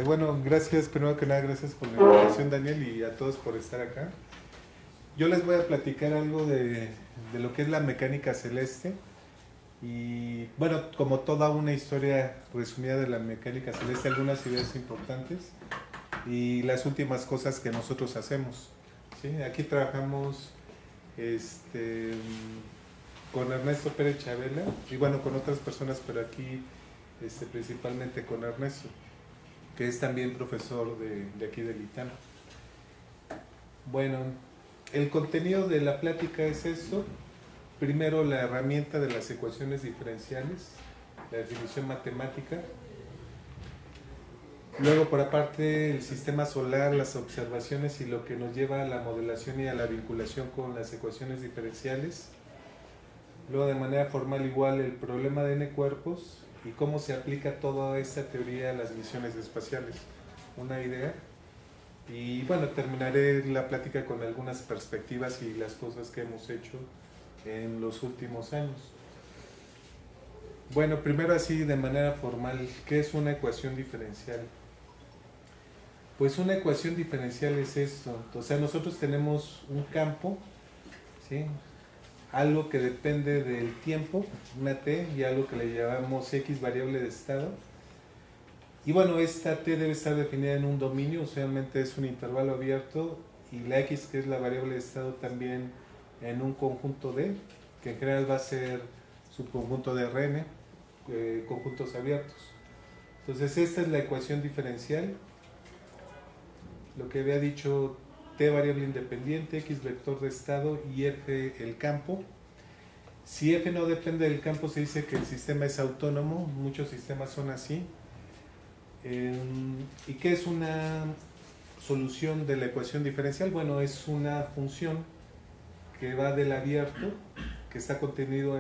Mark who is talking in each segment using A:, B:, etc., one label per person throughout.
A: Bueno, gracias, primero que nada, gracias por la invitación, Daniel, y a todos por estar acá. Yo les voy a platicar algo de lo que es la mecánica celeste y, bueno, como toda una historia resumida de la mecánica celeste, algunas ideas importantes y las últimas cosas que nosotros hacemos. ¿Sí? Aquí trabajamos este, con Ernesto Pérez Chavela y, bueno, con otras personas, pero aquí principalmente con Ernesto, que es también profesor de aquí del ITAM. Bueno, el contenido de la plática es esto. Primero, la herramienta de las ecuaciones diferenciales, la definición matemática. Luego, por aparte, el sistema solar, las observaciones y lo que nos lleva a la modelación y a la vinculación con las ecuaciones diferenciales. Luego, de manera formal, igual, el problema de n cuerpos y cómo se aplica toda esta teoría a las misiones espaciales. Una idea. Y bueno, terminaré la plática con algunas perspectivas y las cosas que hemos hecho en los últimos años. Bueno, primero así de manera formal, ¿qué es una ecuación diferencial? Pues una ecuación diferencial es esto. O sea, nosotros tenemos un campo, ¿sí? Algo que depende del tiempo, una t, y algo que le llamamos x variable de estado. Y bueno, esta t debe estar definida en un dominio, usualmente es un intervalo abierto, y la x, que es la variable de estado, también en un conjunto D, que en general va a ser subconjunto de Rn, conjuntos abiertos. Entonces esta es la ecuación diferencial, lo que había dicho, t variable independiente, x vector de estado y f el campo. Si f no depende del campo, se dice que el sistema es autónomo, muchos sistemas son así. ¿Y qué es una solución de la ecuación diferencial? Bueno, es una función que va del abierto, que está contenido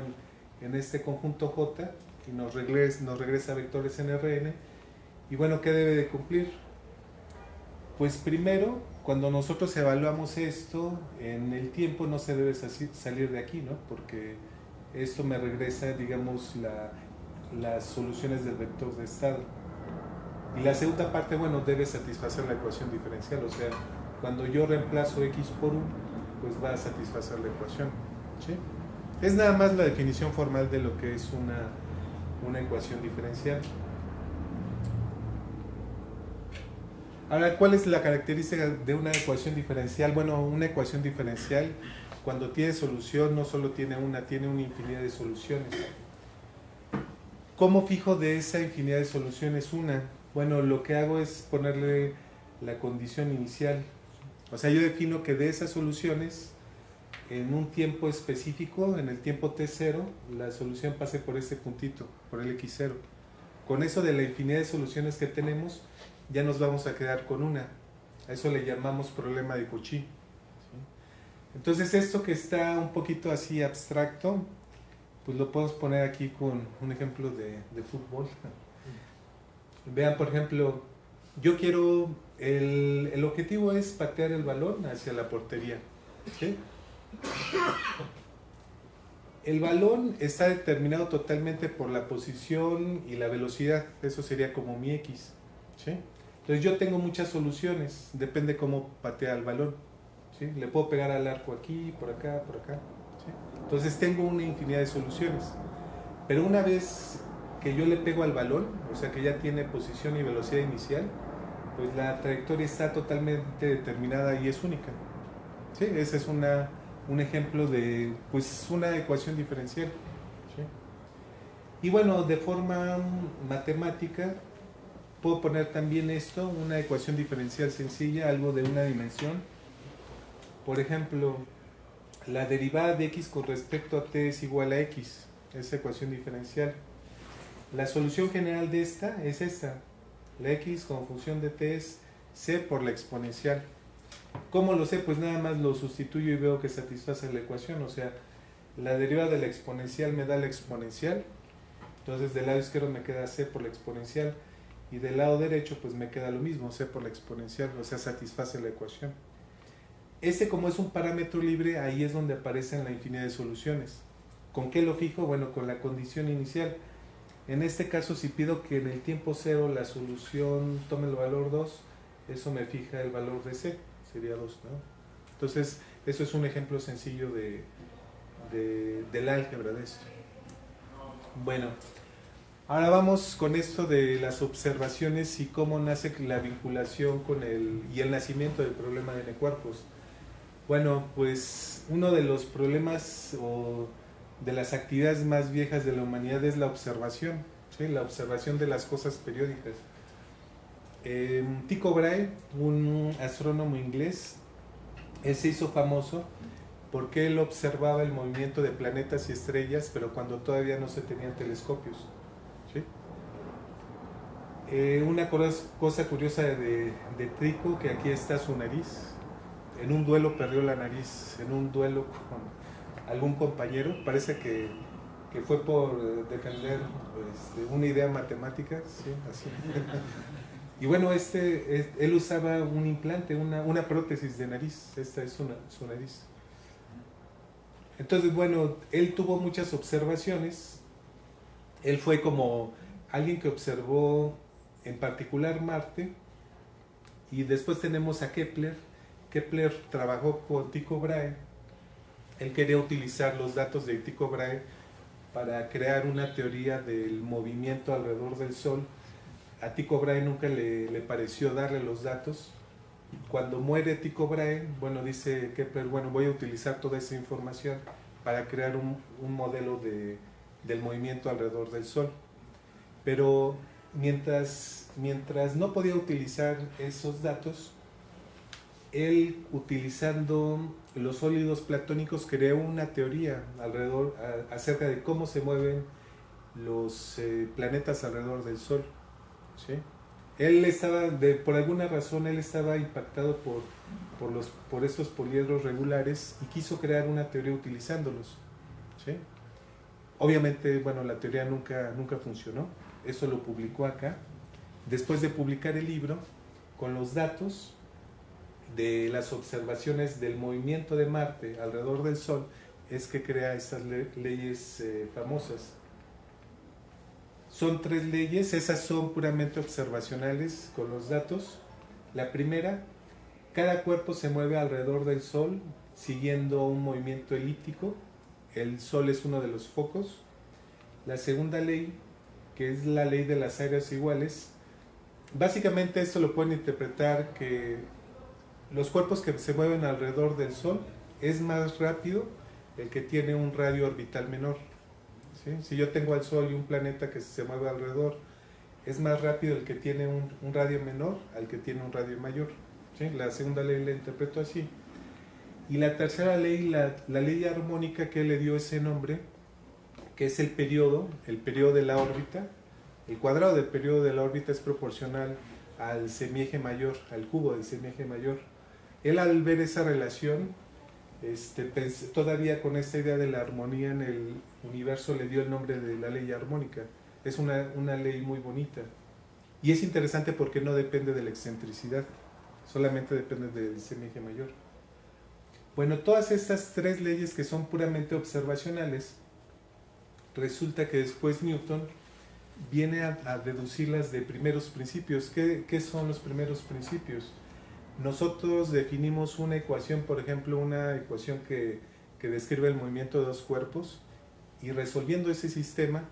A: en este conjunto J, y nos regresa vectores en Rn. Y bueno, ¿qué debe de cumplir? Pues primero, cuando nosotros evaluamos esto, en el tiempo no se debe salir de aquí, ¿no? Porque esto me regresa, digamos, las soluciones del vector de estado. Y la segunda parte, bueno, debe satisfacer la ecuación diferencial, o sea, cuando yo reemplazo x por 1, pues va a satisfacer la ecuación. ¿Sí? Es nada más la definición formal de lo que es una ecuación diferencial. Ahora, ¿cuál es la característica de una ecuación diferencial? Bueno, una ecuación diferencial, cuando tiene solución, no solo tiene una, tiene una infinidad de soluciones. ¿Cómo fijo de esa infinidad de soluciones una? Bueno, lo que hago es ponerle la condición inicial. O sea, yo defino que de esas soluciones, en un tiempo específico, en el tiempo t0, la solución pase por este puntito, por el x0. Con eso de la infinidad de soluciones que tenemos, ya nos vamos a quedar con una. A eso le llamamos problema de Cauchy. ¿Sí? Entonces, esto que está un poquito así abstracto, pues lo podemos poner aquí con un ejemplo de fútbol. Vean, por ejemplo, yo quiero, el objetivo es patear el balón hacia la portería. ¿Sí? El balón está determinado totalmente por la posición y la velocidad, eso sería como mi x. ¿Sí? Entonces yo tengo muchas soluciones, depende cómo patea el balón. ¿Sí? Le puedo pegar al arco aquí, por acá, por acá. ¿Sí? Entonces tengo una infinidad de soluciones. Pero una vez que yo le pego al balón, o sea que ya tiene posición y velocidad inicial, pues la trayectoria está totalmente determinada y es única. ¿Sí? Ese es un ejemplo de pues una ecuación diferencial. ¿Sí? Y bueno, de forma matemática, puedo poner también esto, una ecuación diferencial sencilla, algo de una dimensión. Por ejemplo, la derivada de x con respecto a t es igual a x, esa ecuación diferencial. La solución general de esta es esta. La x como función de t es c por la exponencial. ¿Cómo lo sé? Pues nada más lo sustituyo y veo que satisface la ecuación. O sea, la derivada de la exponencial me da la exponencial. Entonces del lado izquierdo me queda c por la exponencial. Y del lado derecho pues me queda lo mismo, c por la exponencial. O sea, satisface la ecuación. Este, como es un parámetro libre, ahí es donde aparecen la infinidad de soluciones. ¿Con qué lo fijo? Bueno, con la condición inicial. En este caso, si pido que en el tiempo cero la solución tome el valor 2, eso me fija el valor de C, sería 2, ¿no? Entonces, eso es un ejemplo sencillo del álgebra de esto. Bueno, ahora vamos con esto de las observaciones y cómo nace la vinculación con y el nacimiento del problema de N-cuerpos. Bueno, pues uno de los problemas o de las actividades más viejas de la humanidad es la observación, ¿sí? La observación de las cosas periódicas. Tycho Brahe, un astrónomo inglés, él se hizo famoso porque él observaba el movimiento de planetas y estrellas, pero cuando todavía no se tenían telescopios. ¿Sí? Una cosa curiosa de Tycho, que aquí está su nariz. En un duelo perdió la nariz, en un duelo con algún compañero, parece que fue por defender una idea matemática, ¿sí? Así. Y bueno, él usaba un implante, una prótesis de nariz, esta es su nariz. Entonces, bueno, él tuvo muchas observaciones, él fue como alguien que observó en particular Marte, y después tenemos a Kepler. Kepler trabajó con Tycho Brahe, él quería utilizar los datos de Tycho Brahe para crear una teoría del movimiento alrededor del Sol. A Tycho Brahe nunca le pareció darle los datos. Cuando muere Tycho Brahe, bueno, dice Kepler, bueno, voy a utilizar toda esa información para crear un modelo del movimiento alrededor del Sol. Pero mientras no podía utilizar esos datos, él, utilizando los sólidos platónicos, creó una teoría acerca de cómo se mueven los planetas alrededor del Sol. ¿Sí? Él estaba, por alguna razón, él estaba impactado por estos poliedros regulares y quiso crear una teoría utilizándolos. ¿Sí? Obviamente, bueno, la teoría nunca funcionó. Eso lo publicó acá. Después de publicar el libro, con los datos de las observaciones del movimiento de Marte alrededor del Sol, es que crea estas leyes famosas. Son 3 leyes, esas son puramente observacionales con los datos. La primera, cada cuerpo se mueve alrededor del Sol siguiendo un movimiento elíptico. El Sol es uno de los focos. La segunda ley, que es la ley de las áreas iguales, básicamente esto lo pueden interpretar que los cuerpos que se mueven alrededor del Sol es más rápido el que tiene un radio orbital menor. ¿Sí? Si yo tengo al Sol y un planeta que se mueve alrededor, es más rápido el que tiene un radio menor al que tiene un radio mayor. ¿Sí? La segunda ley la interpreto así. Y la tercera ley, la ley armónica, que le dio ese nombre, que es el periodo de la órbita. El cuadrado del periodo de la órbita es proporcional al semieje mayor, al cubo del semieje mayor. Él, al ver esa relación, todavía con esta idea de la armonía en el universo, le dio el nombre de la ley armónica. Es una ley muy bonita. Y es interesante porque no depende de la excentricidad, solamente depende del semieje mayor. Bueno, todas estas 3 leyes que son puramente observacionales, resulta que después Newton viene a deducirlas de primeros principios. ¿Qué son los primeros principios? Nosotros definimos una ecuación, por ejemplo, una ecuación que describe el movimiento de 2 cuerpos, y resolviendo ese sistema,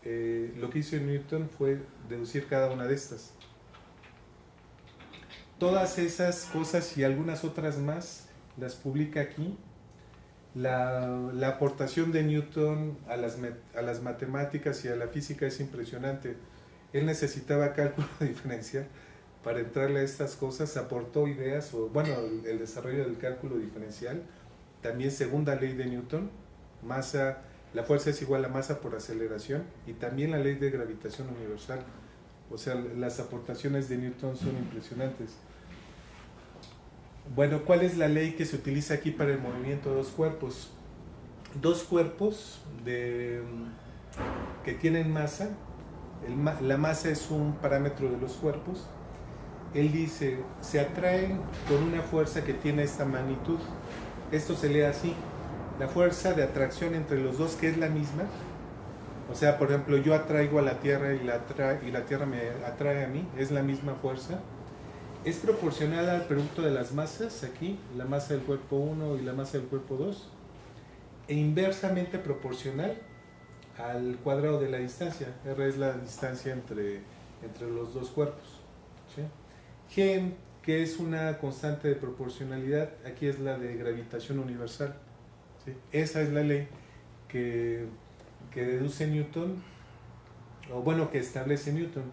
A: lo que hizo Newton fue deducir cada una de estas. Todas esas cosas y algunas otras más las publica aquí. La aportación de Newton a las matemáticas y a la física es impresionante. Él necesitaba cálculo diferencial para entrarle a estas cosas, aportó ideas, el desarrollo del cálculo diferencial. También segunda ley de Newton, la fuerza es igual a masa por aceleración, y también la ley de gravitación universal. O sea, las aportaciones de Newton son impresionantes. Bueno, ¿cuál es la ley que se utiliza aquí para el movimiento de 2 cuerpos? 2 cuerpos que tienen masa, la masa es un parámetro de los cuerpos. Él dice, se atraen con una fuerza que tiene esta magnitud. Esto se lee así: la fuerza de atracción entre los dos, que es la misma, O sea, por ejemplo, yo atraigo a la Tierra y la Tierra me atrae a mí, es la misma fuerza. Es proporcional al producto de las masas, aquí, la masa del cuerpo 1 y la masa del cuerpo 2, e inversamente proporcional al cuadrado de la distancia. R es la distancia entre los dos cuerpos. ¿Sí? G, que es una constante de proporcionalidad, aquí es la de gravitación universal. ¿Sí? Esa es la ley que deduce Newton, o bueno, que establece Newton.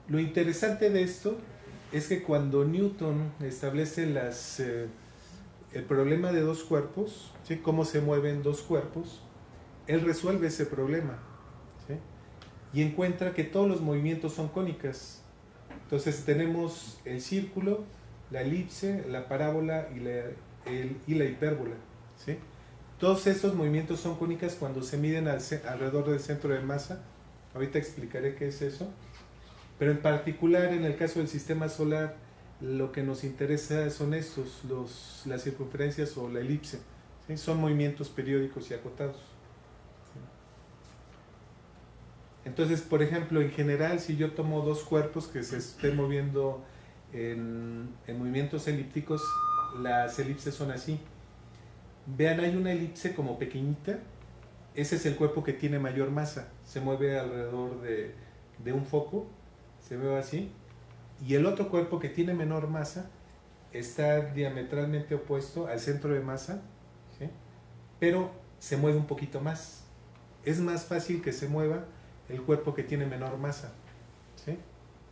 A: Lo interesante de esto es que cuando Newton establece el problema de dos cuerpos, ¿sí? Cómo se mueven dos cuerpos, él resuelve ese problema, ¿sí? Y encuentra que todos los movimientos son cónicas. Entonces tenemos el círculo, la elipse, la parábola y la hipérbola, ¿sí? Todos estos movimientos son cónicas cuando se miden alrededor del centro de masa. Ahorita explicaré qué es eso. Pero en particular en el caso del sistema solar, lo que nos interesa son estos, las circunferencias o la elipse. ¿Sí? Son movimientos periódicos y acotados. ¿Sí? Entonces, por ejemplo, en general, si yo tomo dos cuerpos que se estén moviendo en movimientos elípticos, las elipses son así. Vean, hay una elipse como pequeñita, ese es el cuerpo que tiene mayor masa, se mueve alrededor de un foco, se ve así, y el otro cuerpo que tiene menor masa está diametralmente opuesto al centro de masa, ¿sí? Pero se mueve un poquito más. Es más fácil que se mueva el cuerpo que tiene menor masa, ¿sí?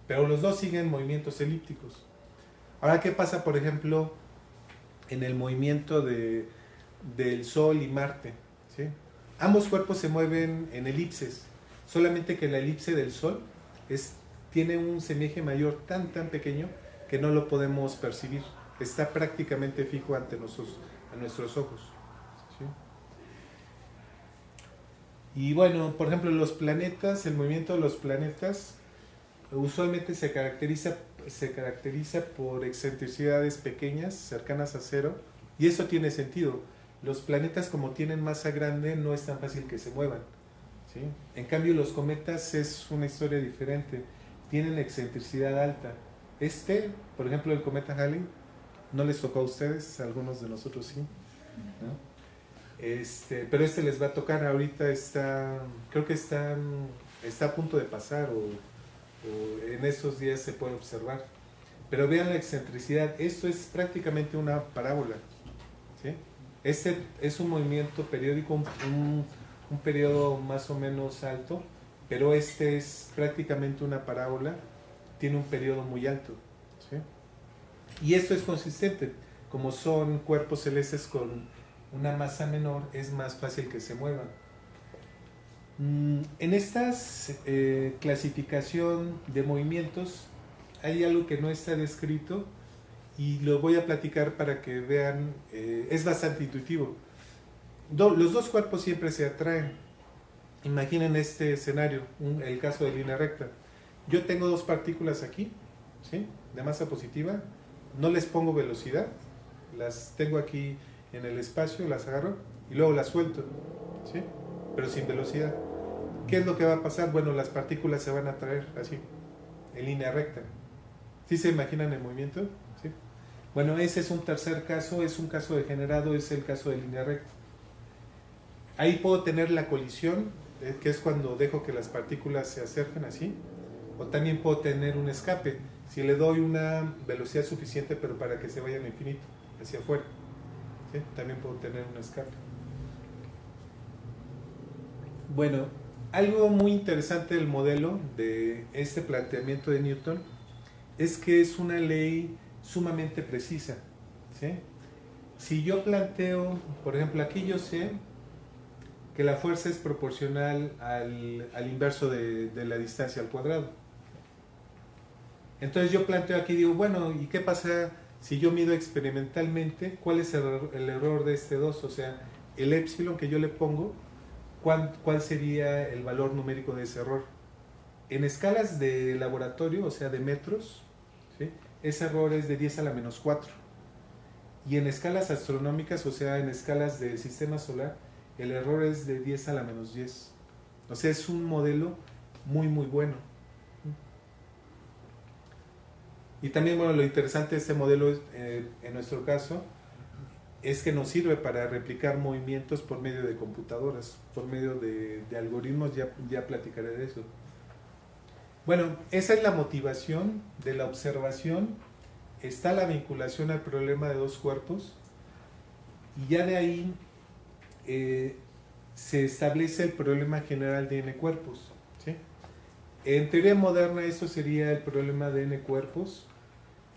A: Pero los dos siguen movimientos elípticos. Ahora, ¿qué pasa, por ejemplo, en el movimiento del Sol y Marte? ¿Sí? Ambos cuerpos se mueven en elipses, solamente que la elipse del Sol tiene un semieje mayor tan pequeño que no lo podemos percibir. Está prácticamente fijo ante nuestros ojos. ¿Sí? Y bueno, por ejemplo, los planetas, el movimiento de los planetas usualmente se caracteriza por excentricidades pequeñas, cercanas a cero, y eso tiene sentido. Los planetas, como tienen masa grande, no es tan fácil que se muevan, ¿sí? En cambio, los cometas es una historia diferente, tienen excentricidad alta. Por ejemplo, el cometa Halley, no les tocó a ustedes, a algunos de nosotros sí, ¿no? Pero les va a tocar. Ahorita creo que está a punto de pasar, o en estos días se puede observar. Pero vean la excentricidad, esto es prácticamente una parábola, ¿sí? Este es un movimiento periódico, un periodo más o menos alto, pero este es prácticamente una parábola, tiene un periodo muy alto, ¿sí? Y esto es consistente, como son cuerpos celestes con una masa menor, es más fácil que se muevan. En esta clasificación de movimientos hay algo que no está descrito y lo voy a platicar para que vean, es bastante intuitivo. Los dos cuerpos siempre se atraen. Imaginen este escenario, el caso de línea recta. Yo tengo dos partículas aquí, ¿sí? De masa positiva, no les pongo velocidad, las tengo aquí en el espacio, las agarro y luego las suelto, ¿sí? Pero sin velocidad. ¿Qué es lo que va a pasar? Bueno, las partículas se van a atraer así, en línea recta. ¿Sí se imaginan el movimiento? ¿Sí? Bueno, ese es un tercer caso, es un caso degenerado, es el caso de línea recta. Ahí puedo tener la colisión, que es cuando dejo que las partículas se acerquen así, o también puedo tener un escape, si le doy una velocidad suficiente pero para que se vaya al infinito, hacia afuera, ¿sí? También puedo tener un escape. Bueno, algo muy interesante del modelo de este planteamiento de Newton es que es una ley sumamente precisa, ¿sí? Si yo planteo, por ejemplo, aquí yo sé que la fuerza es proporcional al inverso de la distancia al cuadrado. Entonces yo planteo aquí, digo, bueno, ¿y qué pasa si yo mido experimentalmente cuál es el error de este 2? O sea, el épsilon que yo le pongo, ¿cuál sería el valor numérico de ese error? En escalas de laboratorio, o sea, de metros, ¿sí? Ese error es de 10 a la menos 4. Y en escalas astronómicas, o sea, en escalas del sistema solar, el error es de 10 a la menos 10. O sea, es un modelo muy, muy bueno. Y también, bueno, lo interesante de este modelo, en nuestro caso, es que nos sirve para replicar movimientos por medio de computadoras, por medio de algoritmos, ya platicaré de eso. Bueno, esa es la motivación de la observación. Está la vinculación al problema de dos cuerpos, y ya de ahí se establece el problema general de n cuerpos, ¿sí? En teoría moderna esto sería el problema de n cuerpos,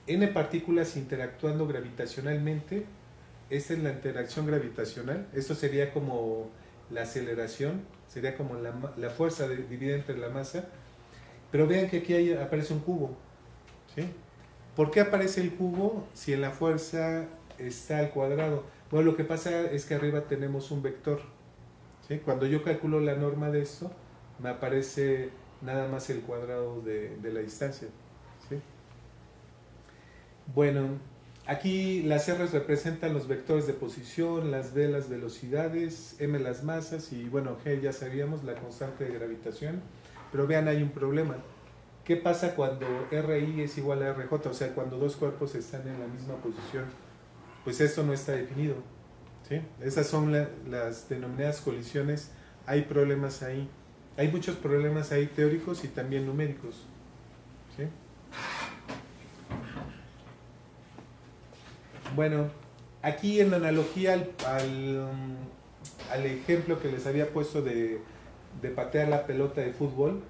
A: n partículas interactuando gravitacionalmente. Esta es la interacción gravitacional. Esto sería como la aceleración, sería como la fuerza dividida entre la masa. Pero vean que aquí aparece un cubo, ¿sí? ¿Por qué aparece el cubo si en la fuerza está al cuadrado? Bueno, lo que pasa es que arriba tenemos un vector, ¿sí? Cuando yo calculo la norma de esto, me aparece nada más el cuadrado de la distancia, ¿sí? Bueno, aquí las R representan los vectores de posición, las V las velocidades, M las masas y bueno, G ya sabíamos, la constante de gravitación. Pero vean, hay un problema. ¿Qué pasa cuando RI es igual a RJ? O sea, cuando dos cuerpos están en la misma posición. Pues esto no está definido, ¿sí? Esas son las denominadas colisiones. Hay problemas ahí. Hay muchos problemas ahí teóricos y también numéricos, ¿sí? Bueno, aquí en analogía al ejemplo que les había puesto de patear la pelota de fútbol,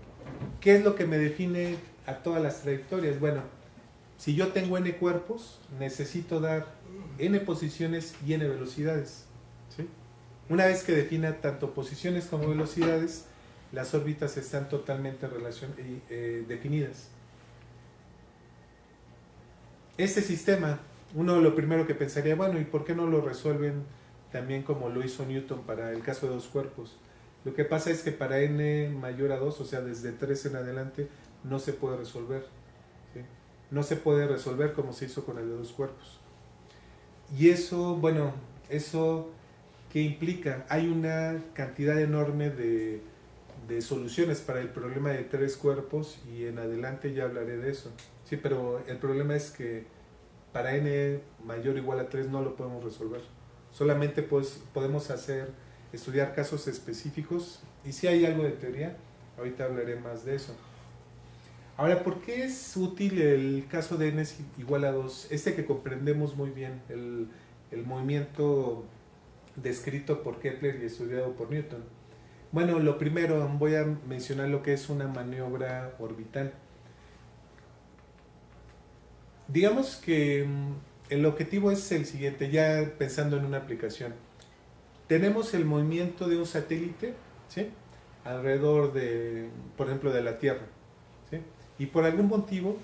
A: ¿qué es lo que me define a todas las trayectorias? Bueno, si yo tengo n cuerpos, necesito dar n posiciones y n velocidades, ¿sí? Una vez que defina tanto posiciones como velocidades, las órbitas están totalmente definidas. Este sistema, uno lo primero que pensaría, bueno, ¿y por qué no lo resuelven también como lo hizo Newton para el caso de dos cuerpos? Lo que pasa es que para n mayor a 2, o sea, desde 3 en adelante, no se puede resolver, ¿sí? No se puede resolver como se hizo con el de dos cuerpos. Y eso, bueno, eso ¿qué implica? Hay una cantidad enorme de soluciones para el problema de tres cuerpos y en adelante ya hablaré de eso. Sí, pero el problema es que para n mayor o igual a 3 no lo podemos resolver. Solamente pues podemos estudiar casos específicos y si hay algo de teoría, ahorita hablaré más de eso. Ahora, ¿por qué es útil el caso de n es igual a 2? Este que comprendemos muy bien, el movimiento descrito por Kepler y estudiado por Newton. Bueno, lo primero, voy a mencionar lo que es una maniobra orbital. Digamos que el objetivo es el siguiente, ya pensando en una aplicación. Tenemos el movimiento de un satélite, ¿sí? Alrededor de, por ejemplo, de la Tierra, ¿sí? Y por algún motivo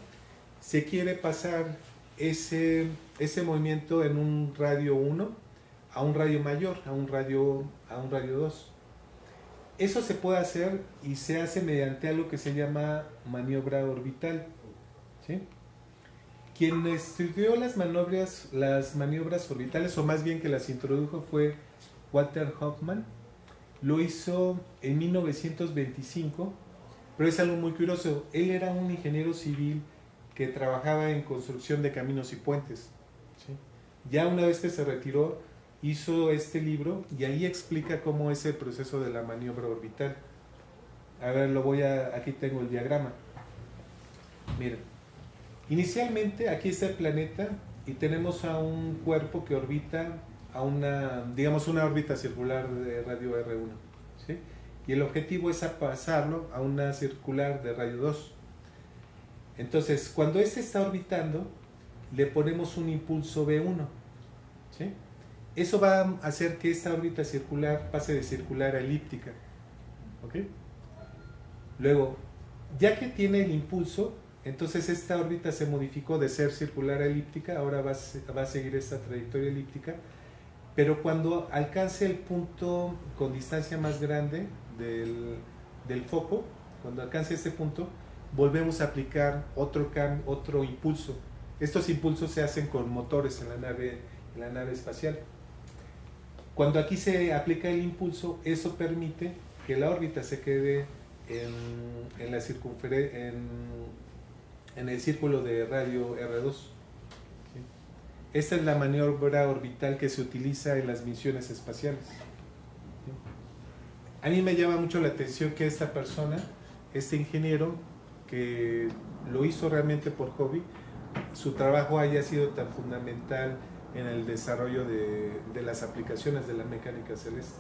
A: se quiere pasar ese movimiento en un radio 1 a un radio mayor, a un radio 2. Eso se puede hacer y se hace mediante algo que se llama maniobra orbital, ¿sí? Quien estudió las maniobras orbitales, o más bien que las introdujo, fue Walter Hoffman. Lo hizo en 1925, pero es algo muy curioso. Él era un ingeniero civil que trabajaba en construcción de caminos y puentes, ¿sí? Ya una vez que se retiró, hizo este libro y ahí explica cómo es el proceso de la maniobra orbital. A ver, aquí tengo el diagrama. Miren, inicialmente aquí está el planeta y tenemos a un cuerpo que orbita a digamos una órbita circular de radio R1, ¿sí? Y el objetivo es pasarlo a una circular de radio 2. Entonces, cuando este está orbitando, le ponemos un impulso V1, ¿sí? Eso va a hacer que esta órbita circular pase de circular a elíptica, ¿ok? Luego, ya que tiene el impulso, entonces esta órbita se modificó de ser circular a elíptica, ahora va a seguir esta trayectoria elíptica, pero cuando alcance el punto con distancia más grande del foco, cuando alcance este punto, volvemos a aplicar otro impulso. Estos impulsos se hacen con motores en la nave espacial. Cuando aquí se aplica el impulso, eso permite que la órbita se quede en la en el círculo de radio R2. ¿Sí? Esta es la maniobra orbital que se utiliza en las misiones espaciales. ¿Sí? A mí me llama mucho la atención que esta persona, este ingeniero, que lo hizo realmente por hobby, su trabajo haya sido tan fundamental en el desarrollo de las aplicaciones de la mecánica celeste.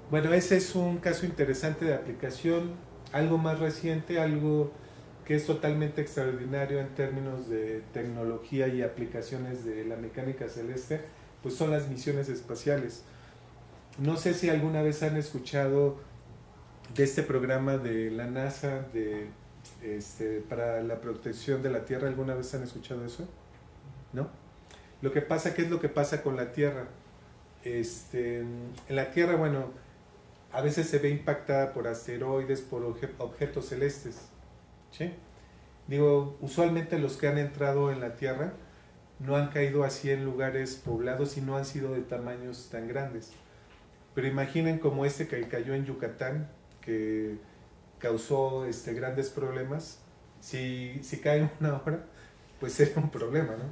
A: Bueno, ese es un caso interesante de aplicación, algo más reciente, algo que es totalmente extraordinario en términos de tecnología y aplicaciones de la mecánica celeste, pues son las misiones espaciales. No sé si alguna vez han escuchado de este programa de la NASA para la protección de la Tierra. ¿Alguna vez han escuchado eso? ¿No? Lo que pasa, ¿qué es lo que pasa con la Tierra? En la Tierra, bueno, a veces se ve impactada por asteroides, por objetos celestes. ¿Sí? Digo, usualmente los que han entrado en la Tierra no han caído así en lugares poblados y no han sido de tamaños tan grandes. Pero imaginen como este que cayó en Yucatán, que causó grandes problemas. Si cae una hora, pues sería un problema, ¿no?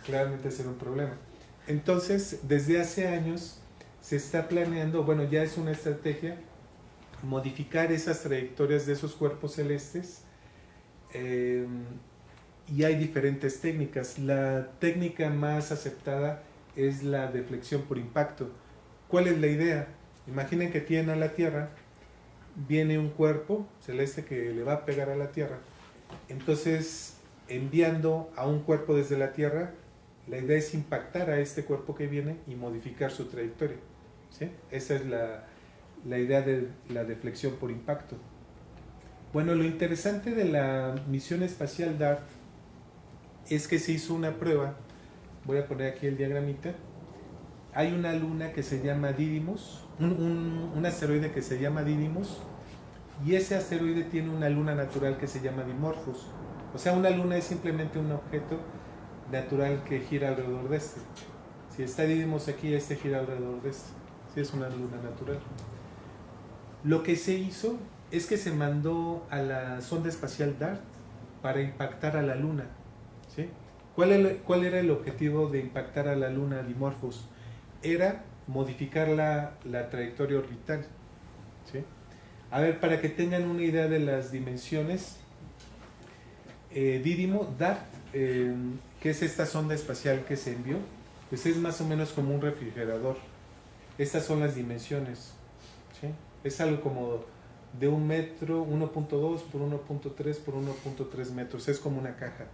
A: Claramente será un problema. Entonces, desde hace años se está planeando, bueno, ya es una estrategia, modificar esas trayectorias de esos cuerpos celestes, y hay diferentes técnicas. La técnica más aceptada es la deflexión por impacto. ¿Cuál es la idea? Imaginen que tienen a la Tierra, viene un cuerpo celeste que le va a pegar a la Tierra, entonces enviando a un cuerpo desde la Tierra, la idea es impactar a este cuerpo que viene y modificar su trayectoria. ¿Sí? Esa es la idea de la deflexión por impacto. Bueno, lo interesante de la misión espacial DART es que se hizo una prueba. Voy a poner aquí el diagramita. Hay una luna que se llama Didymos, un asteroide que se llama Didymos, y ese asteroide tiene una luna natural que se llama Dimorphos. O sea, una luna es simplemente un objeto natural que gira alrededor de este. Si está Didymos aquí, este gira alrededor de este. Sí, es una luna natural. Lo que se hizo es que se mandó a la sonda espacial DART para impactar a la luna. ¿Sí? ¿Cuál era el objetivo de impactar a la luna Dimorphos? Era modificar la trayectoria orbital. ¿Sí? A ver, para que tengan una idea de las dimensiones, DART, que es esta sonda espacial que se envió, pues es más o menos como un refrigerador. Estas son las dimensiones. ¿Sí? Es algo como de 1 metro, 1.2 por 1.3 por 1.3 metros. Es como una caja.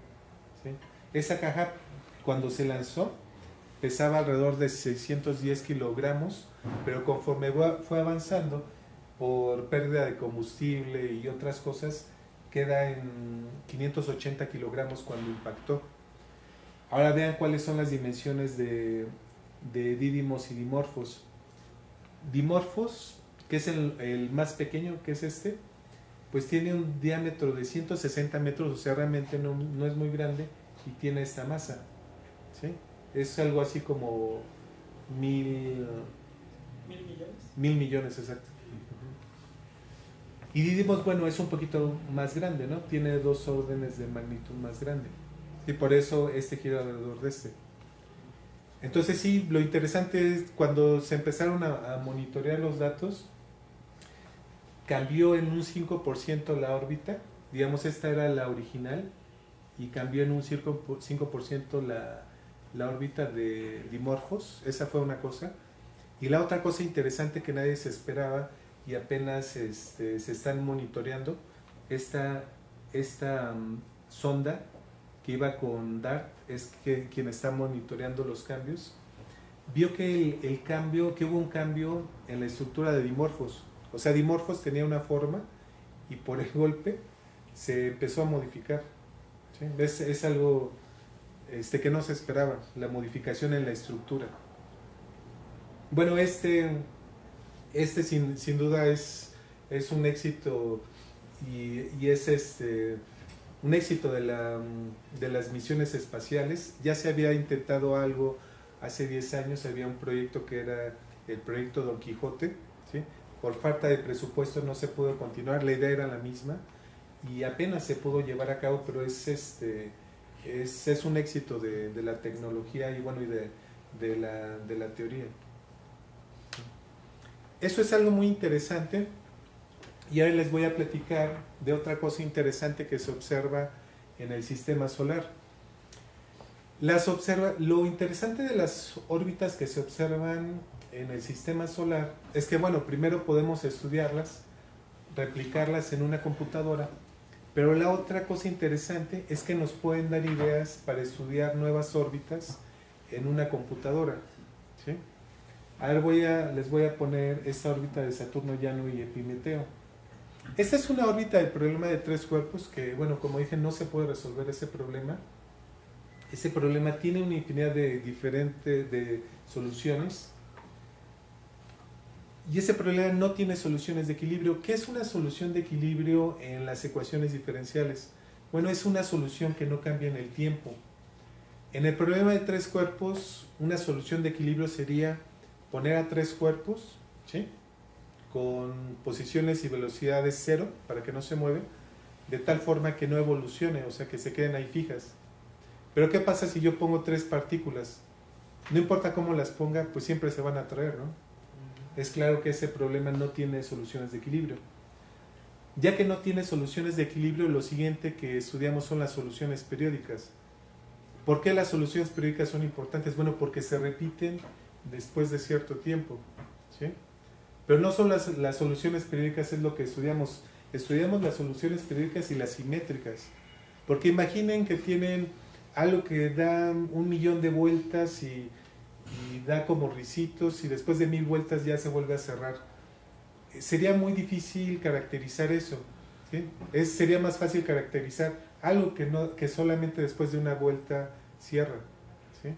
A: ¿Sí? Esa caja, cuando se lanzó, pesaba alrededor de 610 kilogramos, pero conforme fue avanzando, por pérdida de combustible y otras cosas, queda en 580 kilogramos cuando impactó. Ahora vean cuáles son las dimensiones de Didymos y Dimorphos. Dimorphos, que es el más pequeño, que es este, pues tiene un diámetro de 160 metros, o sea, realmente no es muy grande, y tiene esta masa. ¿Sí? Es algo así como 1,000
B: millones.
A: 1,000 millones, exacto. Y Didymos, bueno, es un poquito más grande, ¿no? Tiene 2 órdenes de magnitud más grande. Y por eso este gira alrededor de este. Entonces sí, lo interesante es cuando se empezaron a monitorear los datos, cambió en un 5% la órbita. Digamos, esta era la original, y cambió en un 5% la órbita de Dimorphos. Esa fue una cosa. Y la otra cosa interesante que nadie se esperaba, y apenas se están monitoreando, esta sonda que iba con DART, es quien está monitoreando los cambios, vio que que hubo un cambio en la estructura de Dimorphos. O sea, Dimorphos tenía una forma, y por el golpe se empezó a modificar. ¿Sí? Es algo que no se esperaba, la modificación en la estructura. Bueno, sin duda es un éxito, y es un éxito de las misiones espaciales. Ya se había intentado algo hace 10 años había un proyecto que era el proyecto Don Quijote, ¿sí? Por falta de presupuesto no se pudo continuar, la idea era la misma y apenas se pudo llevar a cabo, pero es un éxito de la tecnología y bueno, y de la teoría. Eso es algo muy interesante y ahora les voy a platicar de otra cosa interesante que se observa en el sistema solar. Lo interesante de las órbitas que se observan en el sistema solar es que, bueno, primero podemos estudiarlas, replicarlas en una computadora, pero la otra cosa interesante es que nos pueden dar ideas para estudiar nuevas órbitas en una computadora, ¿sí? A ver, les voy a poner esta órbita de Saturno llano y Epimeteo. Esta es una órbita del problema de tres cuerpos que, bueno, como dije, no se puede resolver ese problema. Ese problema tiene una infinidad de diferentes soluciones. Y ese problema no tiene soluciones de equilibrio. ¿Qué es una solución de equilibrio en las ecuaciones diferenciales? Bueno, es una solución que no cambia en el tiempo. En el problema de tres cuerpos, una solución de equilibrio sería poner a tres cuerpos, ¿sí?, con posiciones y velocidades cero para que no se mueven, de tal forma que no evolucione, o sea, que se queden ahí fijas. Pero ¿qué pasa si yo pongo tres partículas? No importa cómo las ponga, pues siempre se van a atraer, ¿no? Es claro que ese problema no tiene soluciones de equilibrio. Ya que no tiene soluciones de equilibrio, lo siguiente que estudiamos son las soluciones periódicas. ¿Por qué las soluciones periódicas son importantes? Bueno, porque se repiten después de cierto tiempo, ¿sí? Pero no son las soluciones periódicas es lo que estudiamos. Estudiamos las soluciones periódicas y las simétricas. Porque imaginen que tienen algo que da 1.000.000 de vueltas y da como ricitos y después de 1000 vueltas ya se vuelve a cerrar. Sería muy difícil caracterizar eso, ¿sí? Sería más fácil caracterizar algo que solamente después de una vuelta cierra, ¿sí?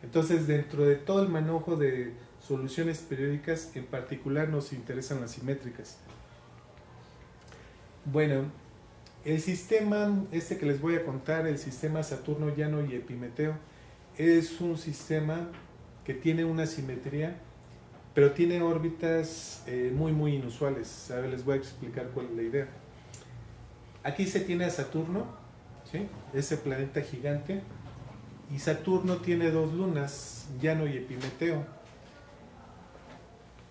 A: Entonces, dentro de todo el manojo de soluciones periódicas, en particular nos interesan las simétricas. Bueno, el sistema que les voy a contar, el sistema Saturno llano y Epimeteo, es un sistema que tiene una simetría, pero tiene órbitas muy inusuales. A ver, les voy a explicar cuál es la idea. Aquí se tiene a Saturno, ¿sí?, ese planeta gigante, y Saturno tiene dos lunas, Llano y Epimeteo.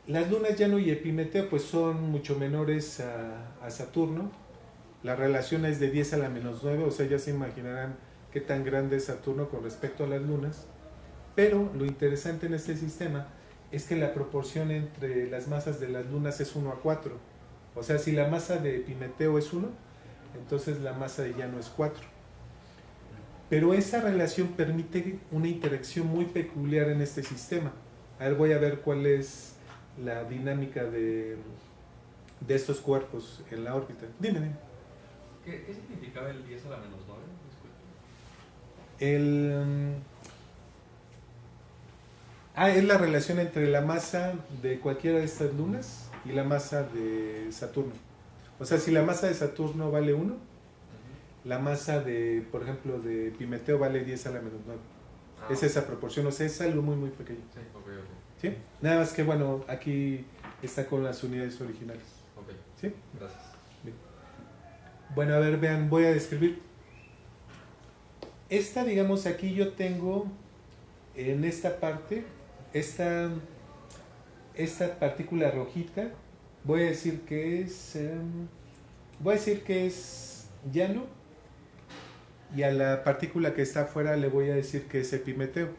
A: Las lunas Llano y Epimeteo pues son mucho menores a Saturno. La relación es de 10 a la menos 9, o sea, ya se imaginarán qué tan grande es Saturno con respecto a las lunas. Pero lo interesante en este sistema es que la proporción entre las masas de las lunas es 1 a 4. O sea, si la masa de Epimeteo es 1, entonces la masa de Llano es 4. Pero esa relación permite una interacción muy peculiar en este sistema. A ver, voy a ver cuál es la dinámica de estos cuerpos en la órbita. Dime.
C: ¿Qué significaba el 10 a la menos 9?
A: Es la relación entre la masa de cualquiera de estas lunas y la masa de Saturno. O sea, si la masa de Saturno vale 1, la masa de, por ejemplo, de Epimeteo vale 10 a la menos 9. Es esa proporción, o sea, es algo muy pequeño.
C: Sí, okay.
A: ¿Sí? Nada más que, bueno, aquí está con las unidades originales.
C: Ok.
A: ¿Sí?
C: Gracias.
A: Bien. Bueno, a ver, vean, voy a describir. Digamos, aquí yo tengo en esta parte, esta partícula rojita, voy a decir que es llano, y a la partícula que está afuera le voy a decir que es Epimeteo,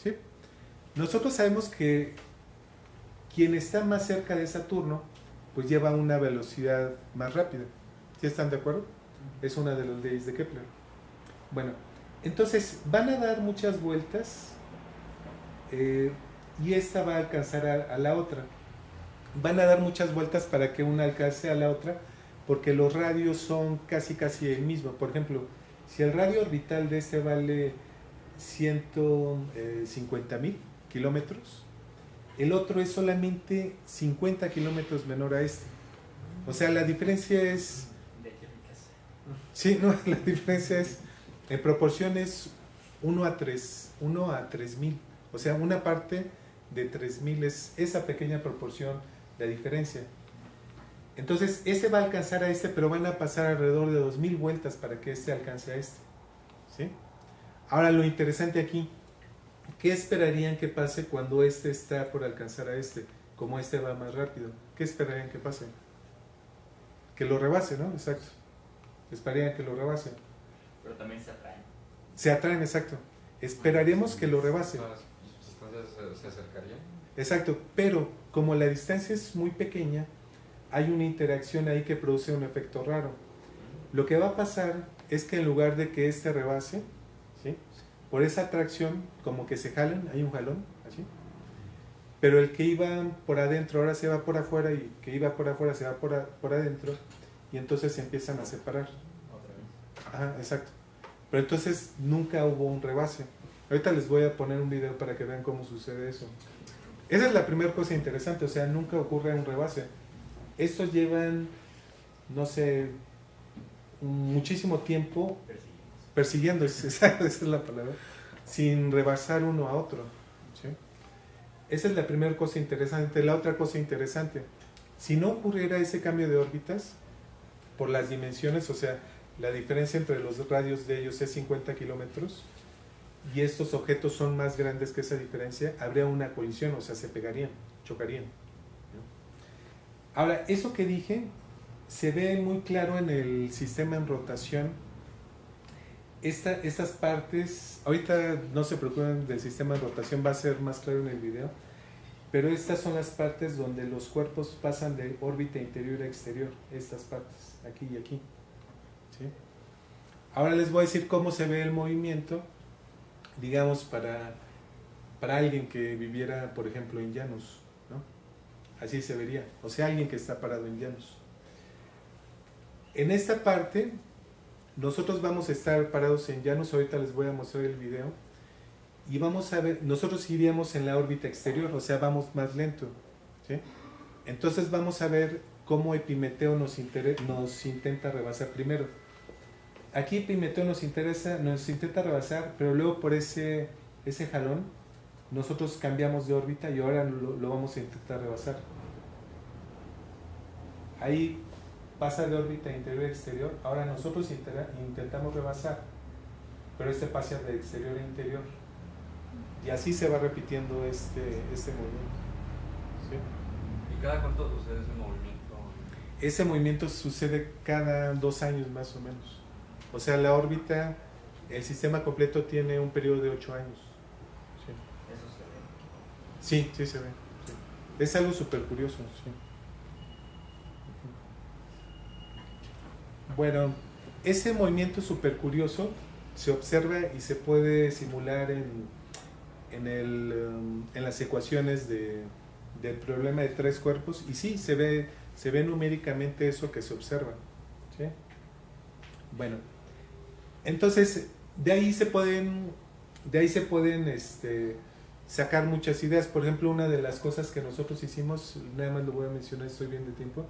A: ¿sí? Nosotros sabemos que quien está más cerca de Saturno pues lleva una velocidad más rápida. ¿Sí están de acuerdo? Es una de las leyes de Kepler. Bueno, entonces van a dar muchas vueltas y esta va a alcanzar a la otra. Van a dar muchas vueltas para que una alcance a la otra, porque los radios son casi el mismo. Por ejemplo, si el radio orbital de este vale 150.000 kilómetros, el otro es solamente 50 kilómetros menor a este. O sea, la diferencia es... Sí, no, la diferencia es, en proporción es 1 a 3.000. O sea, una parte de 3000 es esa pequeña proporción de diferencia. Entonces, este va a alcanzar a este, pero van a pasar alrededor de 2000 vueltas para que este alcance a este. ¿Sí? Ahora, lo interesante aquí, ¿qué esperarían que pase cuando este está por alcanzar a este? Como este va más rápido, ¿qué esperarían que pase? Que lo rebase, ¿no? Exacto. Esperarían que lo rebase.
D: Pero también se atraen.
A: Se atraen, exacto. Esperaríamos que lo rebase.
C: ¿Se acercarían?
A: Exacto, pero como la distancia es muy pequeña, hay una interacción ahí que produce un efecto raro. Lo que va a pasar es que en lugar de que este rebase, ¿sí? Por esa atracción, como que se jalan, hay un jalón, así. Pero el que iba por adentro ahora se va por afuera y el que iba por afuera se va por adentro y entonces se empiezan a separar.
D: Otra vez.
A: Ajá, exacto. Pero entonces nunca hubo un rebase. Ahorita les voy a poner un video para que vean cómo sucede eso. Esa es la primera cosa interesante, o sea, nunca ocurre un rebase. Estos llevan, no sé, muchísimo tiempo persiguiéndose, esa es la palabra, sin rebasar uno a otro. ¿Sí? Esa es la primera cosa interesante. La otra cosa interesante, si no ocurriera ese cambio de órbitas, por las dimensiones, o sea, la diferencia entre los radios de ellos es 50 kilómetros, y estos objetos son más grandes que esa diferencia, habría una colisión, o sea, se pegarían, chocarían. Ahora, eso que dije se ve muy claro en el sistema en rotación. Estas partes, ahorita no se preocupen del sistema en rotación, va a ser más claro en el video, pero estas son las partes donde los cuerpos pasan de órbita interior a exterior, estas partes, aquí y aquí. ¿Sí? Ahora les voy a decir cómo se ve el movimiento, digamos, para alguien que viviera, por ejemplo, en Llanos, ¿no? Así se vería, o sea, alguien que está parado en Llanos. En esta parte, nosotros vamos a estar parados en Llanos, ahorita les voy a mostrar el video, y vamos a ver, nosotros iríamos en la órbita exterior, o sea, vamos más lento, ¿sí? Entonces vamos a ver cómo Epimeteo nos intenta rebasar primero. Aquí Epimeteo nos intenta rebasar, pero luego por ese jalón nosotros cambiamos de órbita y ahora lo vamos a intentar rebasar. Ahí pasa de órbita interior a exterior, ahora nosotros intentamos rebasar, pero este pasa de exterior a interior. Y así se va repitiendo este movimiento. ¿Sí?
C: ¿Y cada cuánto sucede ese movimiento?
A: Ese movimiento sucede cada 2 años más o menos. O sea, la órbita, el sistema completo tiene un periodo de 8 años. ¿Sí?
D: Eso se ve.
A: Sí, sí se ve. Sí. Es algo súper curioso. Sí. Bueno, ese movimiento súper curioso se observa y se puede simular en las ecuaciones del problema de 3 cuerpos, y sí, se ve numéricamente eso que se observa. ¿Sí? Bueno, entonces de ahí se pueden sacar muchas ideas. Por ejemplo, una de las cosas que nosotros hicimos, nada más lo voy a mencionar, estoy bien de tiempo,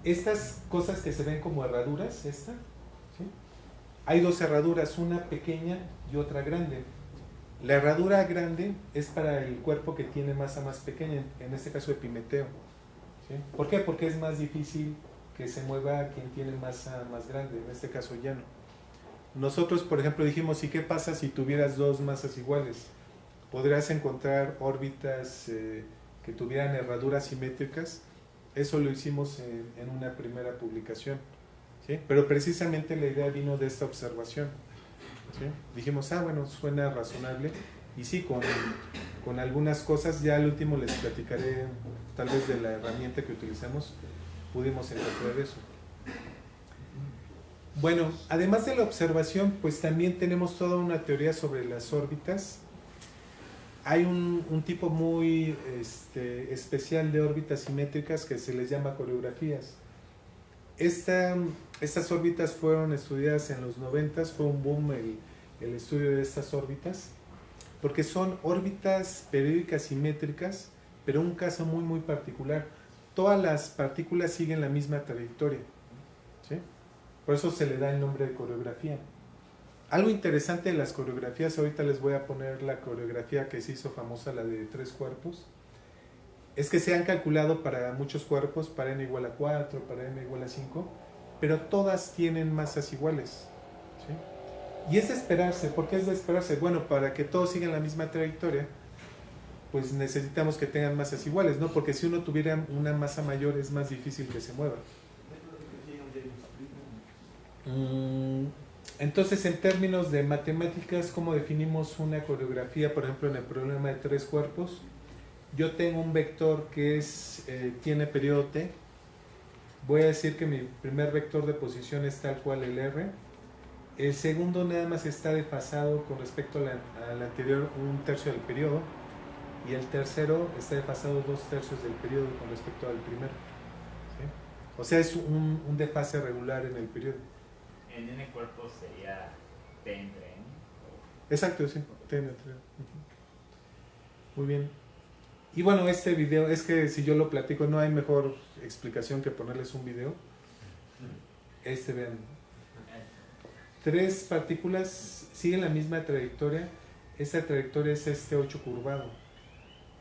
A: estas cosas que se ven como herraduras, ¿sí? Hay 2 herraduras, una pequeña y otra grande. La herradura grande es para el cuerpo que tiene masa más pequeña, en este caso Epimeteo. ¿Sí? ¿Por qué? Porque es más difícil que se mueva quien tiene masa más grande, en este caso llano. Nosotros, por ejemplo, dijimos, ¿y qué pasa si tuvieras 2 masas iguales? Podrías encontrar órbitas que tuvieran herraduras simétricas. Eso lo hicimos en una primera publicación. ¿Sí? Pero precisamente la idea vino de esta observación. ¿Sí? Dijimos, bueno, suena razonable, y sí, con algunas cosas, ya al último les platicaré tal vez de la herramienta que utilizamos, pudimos encontrar eso. Bueno, además de la observación, pues también tenemos toda una teoría sobre las órbitas. Hay un tipo muy especial de órbitas simétricas que se les llama coreografías. Estas órbitas fueron estudiadas en los 90, fue un boom el estudio de estas órbitas, porque son órbitas periódicas simétricas, pero un caso muy muy particular. Todas las partículas siguen la misma trayectoria, ¿sí? Por eso se le da el nombre de coreografía. Algo interesante de las coreografías, ahorita les voy a poner la coreografía que se hizo famosa, la de 3 cuerpos, es que se han calculado para muchos cuerpos, para n igual a 4, para n igual a 5, pero todas tienen masas iguales, ¿sí? Y es de esperarse. ¿Por qué es de esperarse? Bueno, para que todos sigan la misma trayectoria, pues necesitamos que tengan masas iguales, ¿no? Porque si uno tuviera una masa mayor es más difícil que se mueva. Entonces, en términos de matemáticas, ¿cómo definimos una coreografía? Por ejemplo, en el problema de 3 cuerpos, yo tengo un vector que tiene periodo t. Voy a decir que mi primer vector de posición es tal cual el r. El segundo nada más está desfasado con respecto al anterior 1/3 del periodo. Y el tercero está desfasado 2/3 del periodo con respecto al primero, ¿sí? O sea, es un desfase regular en el periodo.
D: En n cuerpos sería t entre n.
A: Exacto, sí. Muy bien. Y bueno, este video, es que si yo lo platico, no hay mejor explicación que ponerles un video. Vean. 3 partículas siguen la misma trayectoria. Esta trayectoria es este 8 curvado,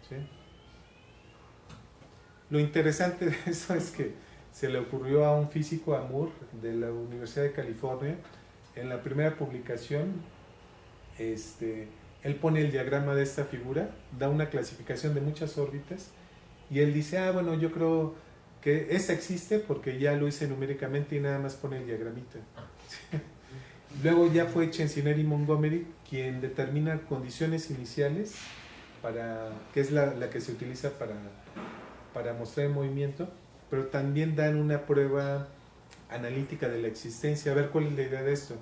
A: ¿sí? Lo interesante de eso es que se le ocurrió a un físico, a Moore, de la Universidad de California. En la primera publicación, él pone el diagrama de esta figura, da una clasificación de muchas órbitas, y él dice, bueno, yo creo que esa existe porque ya lo hice numéricamente, y nada más pone el diagramita. Luego ya fue Chensineri y Montgomery quien determina condiciones iniciales, que es la que se utiliza para mostrar el movimiento, pero también dan una prueba analítica de la existencia. A ver, ¿cuál es la idea de esto?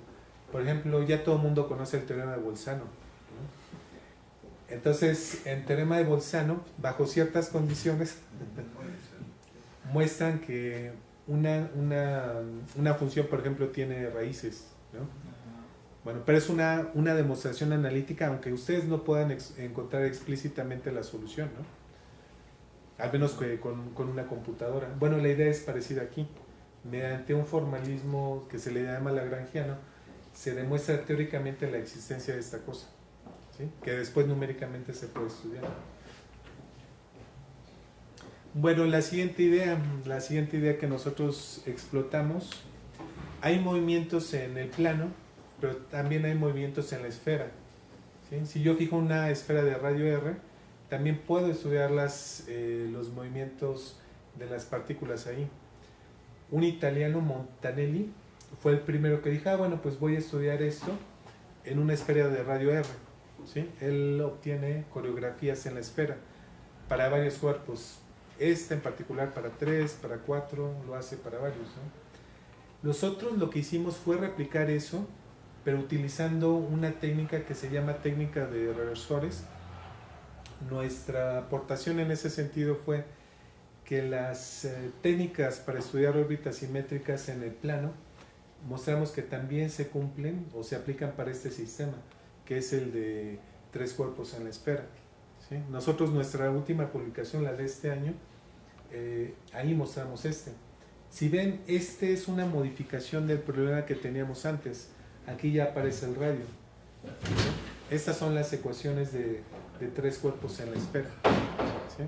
A: Por ejemplo, ya todo el mundo conoce el teorema de Bolzano, ¿no? Entonces, en el teorema de Bolzano, bajo ciertas condiciones, muestran que una función, por ejemplo, tiene raíces, ¿no? Bueno, pero es una demostración analítica, aunque ustedes no puedan encontrar explícitamente la solución, ¿no? Al menos que con una computadora. Bueno, la idea es parecida aquí. Mediante un formalismo que se le llama lagrangiano, se demuestra teóricamente la existencia de esta cosa, ¿sí? Que después numéricamente se puede estudiar. Bueno, la siguiente idea que nosotros explotamos, hay movimientos en el plano, pero también hay movimientos en la esfera, ¿sí? Si yo fijo una esfera de radio R, también puedo estudiar los movimientos de las partículas ahí. Un italiano, Montanelli, fue el primero que dijo, bueno, pues voy a estudiar esto en una esfera de radio R, ¿sí? Él obtiene coreografías en la esfera para varios cuerpos. Esta en particular para 3, para 4, lo hace para varios, ¿no? Nosotros lo que hicimos fue replicar eso, pero utilizando una técnica que se llama técnica de reversores. Nuestra aportación en ese sentido fue que las técnicas para estudiar órbitas simétricas en el plano, mostramos que también se cumplen o se aplican para este sistema, que es el de 3 cuerpos en la esfera, ¿sí? Nosotros, nuestra última publicación, la de este año, ahí mostramos Si ven, es una modificación del problema que teníamos antes. Aquí ya aparece el radio, ¿sí? Estas son las ecuaciones de 3 cuerpos en la esfera, ¿sí?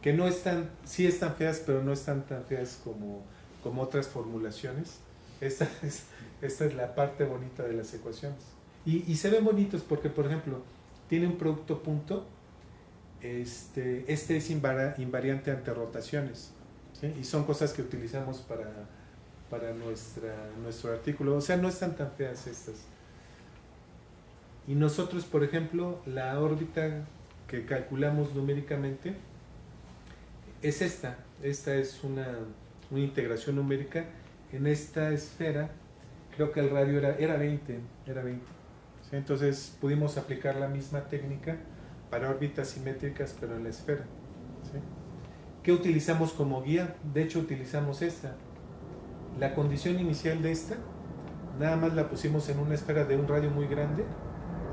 A: Que no están, sí están feas, pero no están tan feas como otras formulaciones. Esta es la parte bonita de las ecuaciones. Y se ven bonitos porque, por ejemplo, tiene un producto punto, este es invariante ante rotaciones, ¿sí? Y son cosas que utilizamos para nuestro artículo. O sea, no están tan feas estas. Y nosotros, por ejemplo, la órbita que calculamos numéricamente es esta es una integración numérica. En esta esfera creo que el radio era 20, ¿sí? Entonces pudimos aplicar la misma técnica para órbitas simétricas, pero en la esfera, ¿sí? ¿Qué utilizamos como guía? De hecho, utilizamos esta. La condición inicial de esta, nada más la pusimos en una esfera de un radio muy grande,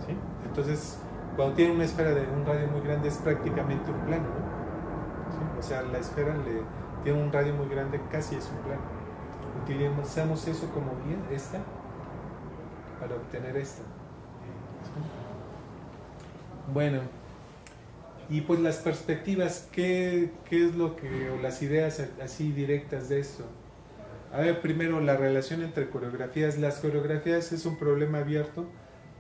A: ¿sí? Entonces, cuando tiene una esfera de un radio muy grande, es prácticamente un plano, ¿no? ¿Sí? O sea, la esfera tiene un radio muy grande, casi es un plano. Utilizamos eso como guía, esta. para obtener esto. Bueno, y pues las perspectivas, ¿qué es lo que, o las ideas así directas de esto? A ver, primero la relación entre coreografías. Las coreografías es un problema abierto,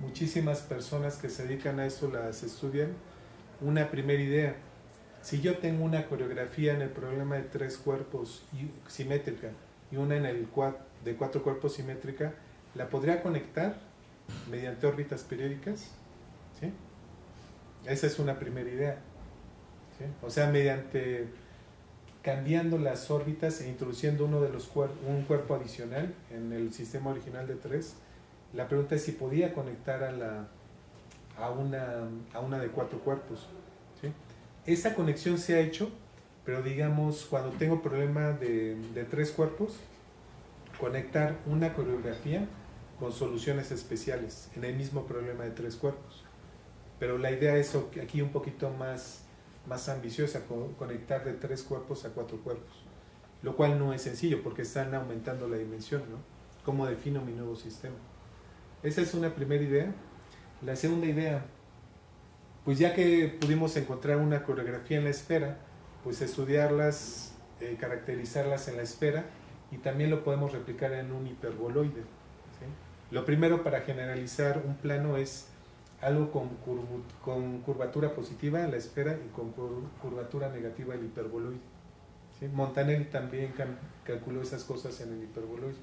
A: muchísimas personas que se dedican a eso las estudian. Una primera idea: si yo tengo una coreografía en el problema de 3 cuerpos simétrica y una en el de 4 cuerpos simétrica, ¿la podría conectar mediante órbitas periódicas? ¿Sí? Esa es una primera idea. ¿Sí? O sea, mediante cambiando las órbitas e introduciendo un cuerpo adicional en el sistema original de 3, la pregunta es si podía conectar a una de 4 cuerpos. ¿Sí? Esa conexión se ha hecho, pero digamos, cuando tengo problema de 3 cuerpos, conectar una coreografía con soluciones especiales en el mismo problema de 3 cuerpos. Pero la idea es aquí un poquito más ambiciosa, conectar de 3 cuerpos a 4 cuerpos, lo cual no es sencillo porque están aumentando la dimensión, ¿no? ¿Cómo defino mi nuevo sistema? Esa es una primera idea. La segunda idea, pues ya que pudimos encontrar una coreografía en la esfera, pues estudiarlas, caracterizarlas en la esfera, y también lo podemos replicar en un hiperboloide. ¿Sí? Lo primero para generalizar un plano es algo con curvatura positiva en la esfera y con curvatura negativa el hiperboloide. ¿Sí? Montanelli también calculó esas cosas en el hiperboloide.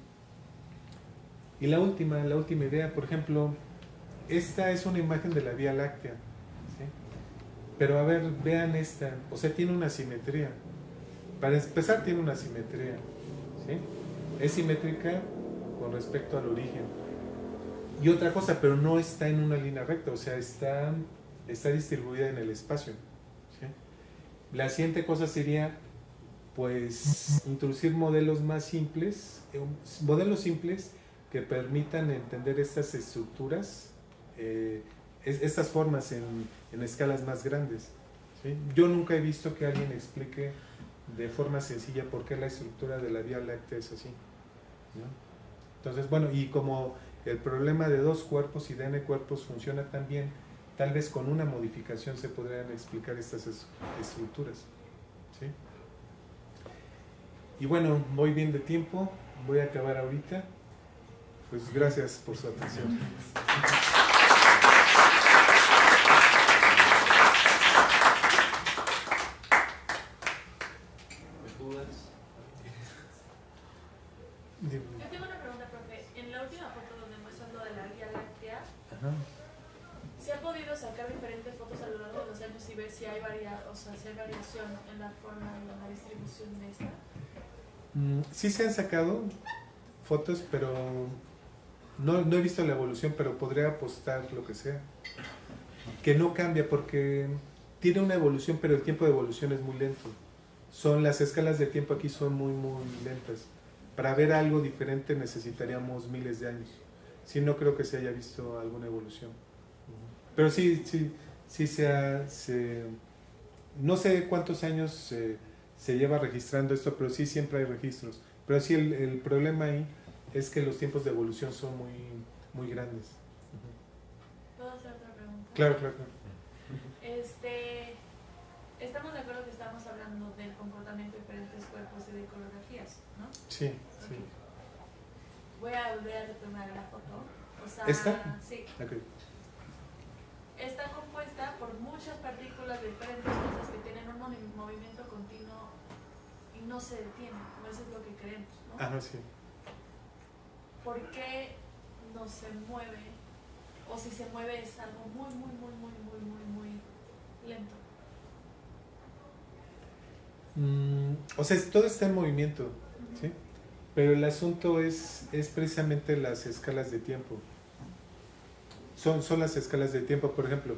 A: Y la última idea, por ejemplo, esta es una imagen de la Vía Láctea. ¿Sí? Pero a ver, vean esta, o sea, tiene una simetría. Para empezar, tiene una simetría. ¿Sí? Es simétrica con respecto al origen. Y otra cosa, pero no está en una línea recta, o sea, está distribuida en el espacio. ¿Sí? La siguiente cosa sería, pues, introducir modelos más simples, modelos simples que permitan entender estas estructuras, estas formas en escalas más grandes. ¿Sí? Yo nunca he visto que alguien explique de forma sencilla por qué la estructura de la Vía Láctea es así, ¿no? Entonces, bueno, y como el problema de 2 cuerpos y de n cuerpos funciona tan bien, tal vez con una modificación se podrían explicar estas estructuras. ¿Sí? Y bueno, voy bien de tiempo, voy a acabar ahorita. Pues gracias por su atención.
B: Yo tengo una pregunta, profe. En la última foto donde muestran lo de la Vía Láctea,
A: Ajá.
B: ¿se ha podido sacar diferentes fotos a lo largo de los años y ver si hay, si hay variación en la forma y en la distribución de esta?
A: Sí se han sacado fotos, pero no he visto la evolución, pero podría apostar lo que sea. Que no cambia porque tiene una evolución, pero el tiempo de evolución es muy lento. Las escalas de tiempo aquí son muy, muy lentas. Para ver algo diferente necesitaríamos miles de años. Sí, no creo que se haya visto alguna evolución. Pero sí no sé cuántos años se lleva registrando esto, pero sí siempre hay registros. Pero sí el problema ahí es que los tiempos de evolución son muy, muy grandes.
B: ¿Puedo hacer otra pregunta?
A: Claro.
B: Estamos de acuerdo que estamos hablando del comportamiento de diferentes cuerpos y de coreografías, ¿no?
A: Sí.
B: Voy a volver a retomar la foto. O sea,
A: ¿Esta?
B: Sí.
A: Okay.
B: Está compuesta por muchas partículas de diferentes cosas que tienen un movimiento continuo y no se detienen, o eso es lo que creemos, ¿no?
A: Ajá, sí.
B: ¿Por qué no se mueve? O si se mueve es algo muy lento.
A: O sea, todo está en movimiento, ¿sí? Pero el asunto es precisamente las escalas de tiempo. Son las escalas de tiempo. Por ejemplo,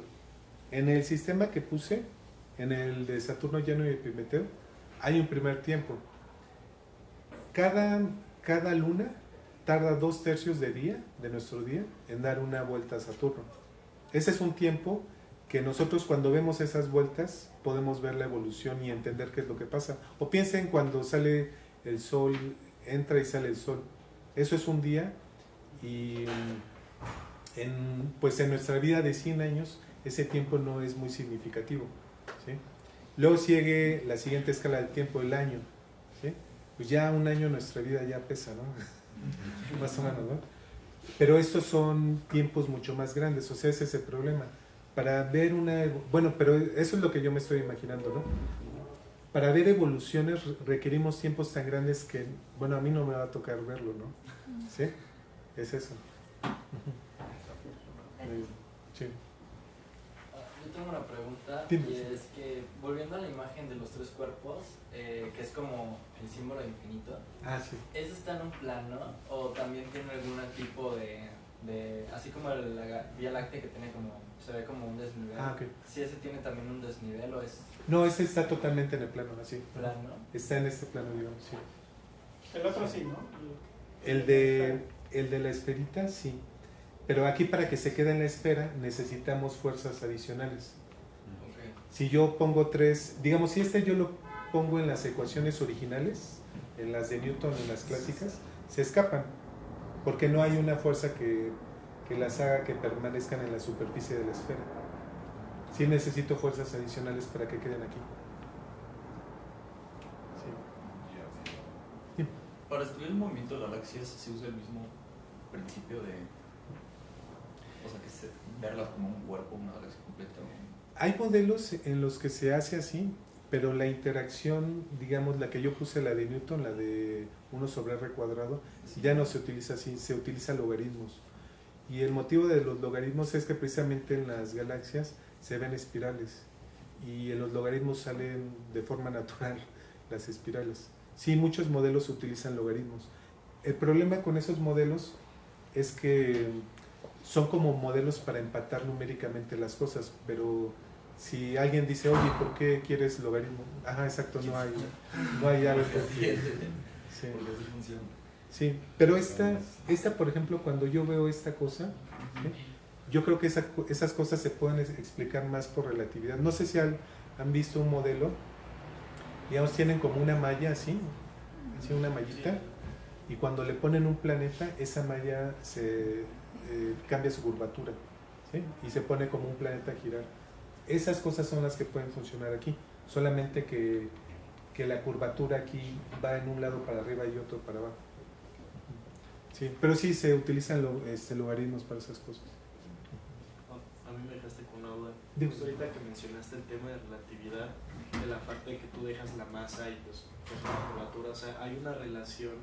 A: en el sistema que puse, en el de Saturno lleno y Epimeteo, hay un primer tiempo. Cada luna tarda 2/3 de nuestro día en dar una vuelta a Saturno. Ese es un tiempo que nosotros cuando vemos esas vueltas podemos ver la evolución y entender qué es lo que pasa. O piensen cuando sale el sol, entra y sale el sol. Eso es un día y pues en nuestra vida de 100 años, ese tiempo no es muy significativo, ¿sí? Luego sigue la siguiente escala del tiempo, el año, ¿sí? Pues ya un año en nuestra vida ya pesa, ¿no? Más o menos, ¿no? Pero estos son tiempos mucho más grandes, o sea, ese es el problema. Para ver bueno, pero eso es lo que yo me estoy imaginando, ¿no? Para ver evoluciones requerimos tiempos tan grandes que, bueno, a mí no me va a tocar verlo, ¿no? ¿Sí? Es eso. Sí.
E: Yo tengo una pregunta,
A: Dime.
E: y es que, volviendo a la imagen de los tres cuerpos, que es como el símbolo de infinito,
A: Ah, sí.
E: ¿eso está en un plano o también tiene algún tipo de así como la Vía Láctea que tiene como, se ve como un desnivel?
A: Ah, ok.
E: ¿Si ese tiene también un desnivel o es
A: No, ese está totalmente en el plano, así.
E: plano?
A: Está en este plano, digamos, sí.
F: El otro sí, ¿no?
A: El de la esferita, sí. Pero aquí para que se quede en la esfera necesitamos fuerzas adicionales.
E: Okay.
A: Si yo pongo 3, digamos, si yo lo pongo en las ecuaciones originales, en las de Newton, en las clásicas, se escapan, porque no hay una fuerza que las haga que permanezcan en la superficie de la esfera. Sí necesito fuerzas adicionales para que queden aquí. Sí.
G: Para estudiar el movimiento de galaxias se usa el mismo principio de, o sea, verlas como un cuerpo, una galaxia completa.
A: Hay modelos en los que se hace así, pero la interacción, digamos, la que yo puse, la de Newton, la de 1 sobre r cuadrado, ya no se utiliza así, se utiliza logaritmos. Y el motivo de los logaritmos es que precisamente en las galaxias se ven espirales y en los logaritmos salen de forma natural las espirales. Sí, muchos modelos utilizan logaritmos. El problema con esos modelos es que son como modelos para empatar numéricamente las cosas, pero si alguien dice, oye, ¿por qué quieres logaritmo? Ajá, exacto, no hay algo que... Sí.
G: Porque así funciona.
A: Sí, pero esta, por ejemplo, cuando yo veo esta cosa, ¿sí? Yo creo que esas cosas se pueden explicar más por relatividad. No sé si han visto un modelo, digamos, tienen como una malla así una mallita, y cuando le ponen un planeta, esa malla cambia su curvatura, ¿sí? Y se pone como un planeta a girar. Esas cosas son las que pueden funcionar aquí, solamente que la curvatura aquí va en un lado para arriba y otro para abajo. Sí, pero sí se utilizan logaritmos para esas cosas.
F: A mí me dejaste con una duda.
A: Dime.
F: Justo ahorita que mencionaste el tema de relatividad, de la parte de que tú dejas la masa y pues la curvatura, o sea, hay una relación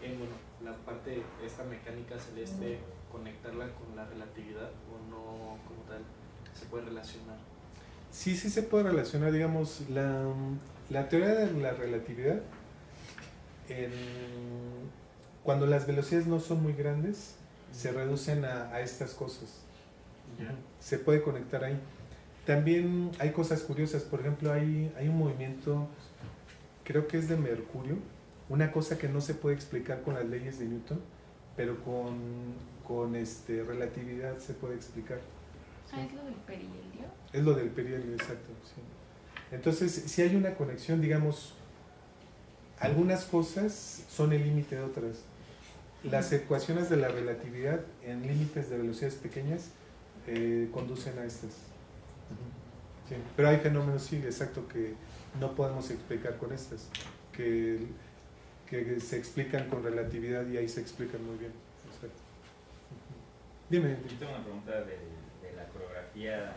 F: en, bueno, la parte de esta mecánica celeste, conectarla con la relatividad o no como tal se puede relacionar.
A: Sí se puede relacionar, digamos, la teoría de la relatividad, cuando las velocidades no son muy grandes, se reducen a estas cosas.
F: Ya.
A: Se puede conectar ahí. También hay cosas curiosas, por ejemplo, hay un movimiento, creo que es de Mercurio, una cosa que no se puede explicar con las leyes de Newton, pero con relatividad se puede explicar.
B: Ah, ¿es lo del perihelio?
A: Es lo del perihelio, exacto. Sí. Entonces, si hay una conexión, digamos, algunas cosas son el límite de otras. Las ecuaciones de la relatividad en límites de velocidades pequeñas conducen a estas. Sí, pero hay fenómenos, sí, exacto, que no podemos explicar con estas, que se explican con relatividad y ahí se explican muy bien. Exacto. Dime.
D: Yo tengo una pregunta de la coreografía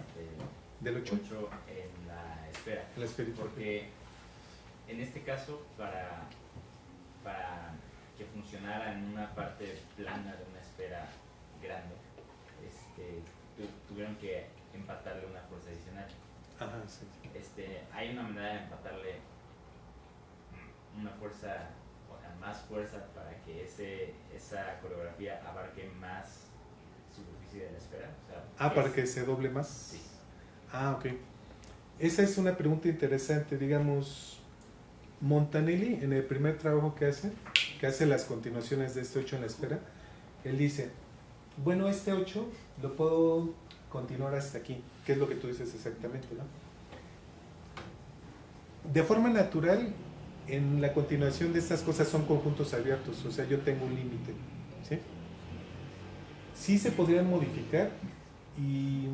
A: ¿Del 8?
D: en la esfera.
A: La esferita.
D: Porque en este caso, para que funcionara en una parte plana de una esfera grande, tuvieron que empatarle una fuerza adicional.
A: Ajá, sí.
D: Hay una manera de empatarle una fuerza, o sea, más fuerza para que esa coreografía abarque más superficie de la esfera. O sea,
A: Para que se doble más.
D: Sí.
A: Ok. Esa es una pregunta interesante. Digamos, Montanelli, en el primer trabajo que hace las continuaciones de este 8 en la esfera, él dice, bueno, este 8 lo puedo continuar hasta aquí, que es lo que tú dices exactamente, ¿no? De forma natural, en la continuación de estas cosas son conjuntos abiertos, o sea, yo tengo un límite, ¿sí? sí se podrían modificar y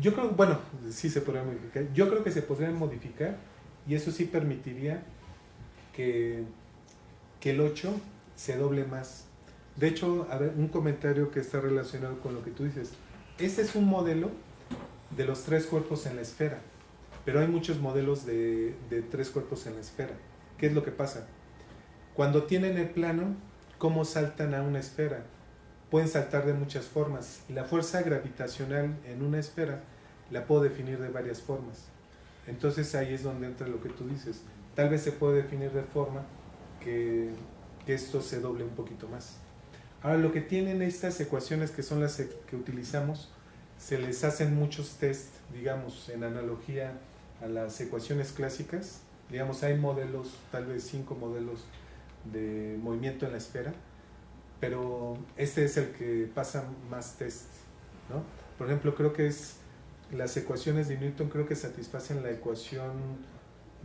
A: yo creo, bueno, sí se podrían modificar. Yo creo que se podrían modificar y eso sí permitiría que el 8 se doble más. De hecho, a ver, un comentario que está relacionado con lo que tú dices. Este es un modelo de los 3 cuerpos en la esfera, pero hay muchos modelos de 3 cuerpos en la esfera. ¿Qué es lo que pasa? Cuando tienen el plano, ¿cómo saltan a una esfera? Pueden saltar de muchas formas. Y la fuerza gravitacional en una esfera la puedo definir de varias formas. Entonces ahí es donde entra lo que tú dices. Tal vez se puede definir de forma que esto se doble un poquito más. Ahora, lo que tienen estas ecuaciones, que son las que utilizamos, se les hacen muchos test, digamos, en analogía a las ecuaciones clásicas. Digamos, hay modelos, tal vez 5 modelos de movimiento en la esfera, pero este es el que pasa más test, ¿no? Por ejemplo, creo que es las ecuaciones de Newton, creo que satisfacen la ecuación,